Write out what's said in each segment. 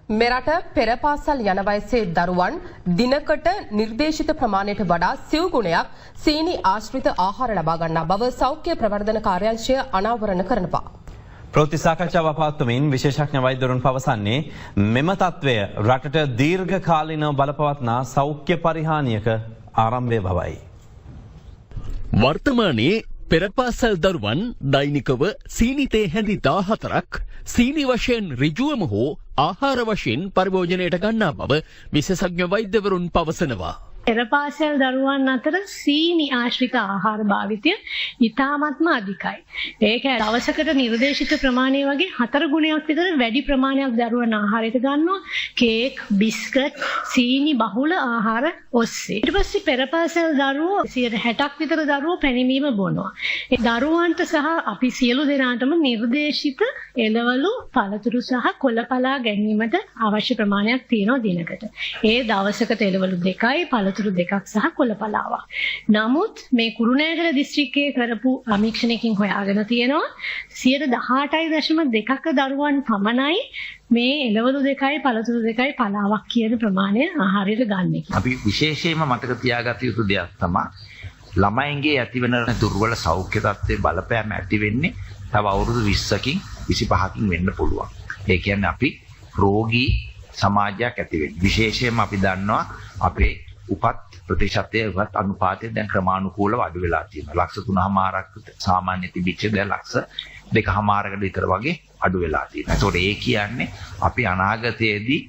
මෙරට පෙර පාසල් යන වයසේ දරුවන් දිනකට නිර්දේශිත ප්‍රමාණයට වඩා සිව් ගුණයක් සීනි ආශ්‍රිත ආහාර ලබා ගන්නා බව සෞඛ්‍ය ප්‍රවර්ධන කාර්යාංශය අනාවරණ කරනවා. ප්‍රවෘත්ති සාකච්ඡාව පවත්වමින් විශේෂඥ වෛද්‍යවරුන් පවසන්නේ මෙම තත්ත්වය රටට දීර්ඝ කාලීනව බලපවත්නා සෞඛ්‍ය පරිහානියක ආරම්භය බවයි. වර්තමානයේ පෙරපාසල් දරුවන් දෛනිකව සීනිතේ හැඳි 14ක් සීනි වශයෙන් ඍජුවම හෝ ආහාර වශයෙන් පරිභෝජනයට ගන්නා බව විශේෂඥ වෛද්‍යවරුන් පවසනවා. පෙරපාසල් දරුවන් අතර සීනි ආශ්‍රිත ආහාර භාවිතය ඉතාමත්ම අධිකයි. ඒක දවසකට නිර්දේශිත ප්‍රමාණය වගේ 4 ගුණයක් විතර වැඩි ප්‍රමාණයක් දරුවන් ආහාරයට ගන්නවා. කේක්, බිස්කට්, සීනි බහුල ආහාර ඔස්සේ. ඊට පස්සේ පෙරපාසල් දරුවෝ 60ක් විතර දරුවෝ පැණිමීම බොනවා. ඒ දරුවන්ට සහ අපි සියලු දෙනාටම නිර්දේශිත එළවලු, පළතුරු සහ කොළපලා ගැනීමට අවශ්‍ය ප්‍රමාණයක් තියෙනවා දිනකට. ඒ දවසකට එළවලු 2යි පළතුරු 2ක් සහ කොළපලාවක්. නමුත් මේ කුරුණෑගල දිස්ත්‍රික්කයේ කරපු සමීක්ෂණයකින් හොයාගෙන තියෙනවා 18.2ක දරුවන් පමණයි මේ එළවලු 2යි පළතුරු 2යි පලාවක් කියන ප්‍රමාණය ආහාරයට ගන්න. අපි විශේෂයෙන්ම මතක තියාගත යුතු දෙයක් තමයි ළමයින්ගේ ඇතිවන දුර්වල සෞඛ්‍ය තත්ත්වයේ බලපෑම ඇති වෙන්නේ තව අවුරුදු 20කින් 25කින් වෙන්න පුළුවන්. ඒ කියන්නේ අපි රෝගී සමාජයක් ඇති වෙන්නේ. විශේෂයෙන්ම අපි දන්නවා අපේ උපත් ප්‍රතිශතයේ උපත් අනුපාතය දැන් ක්‍රමානුකූලව අඩු වෙලා තියෙනවා. ලක්ෂ 3.5ක් සාමාන්‍ය තිබිච්ච දැන් ලක්ෂ 2.5කට විතර වගේ අඩු වෙලා තියෙනවා. ඒතකොට ඒ කියන්නේ අපි අනාගතයේදී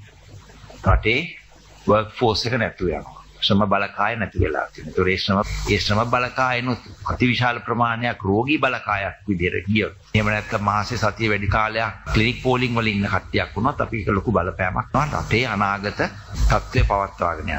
රටේ වර්ක් ෆෝස් එක නැතුව යනවා. ශ්‍රම බලකාය නැති වෙලා තියෙනවා. ඒතකොට ඒ ශ්‍රම බලකායනොත් අතිවිශාල ප්‍රමාණයක් රෝගී බලකායක් විදිහට ගියොත් එහෙම නැත්නම් මාසේ සතිය වැඩි කාලයක් ක්ලිනික් පෝලිං වල ඉන්න කට්ටියක් වුණොත් අපි ඒක ලොකු බලපෑමක් කරනවා රටේ අනාගත තත්ත්වය පවත්වාගෙන යන්න.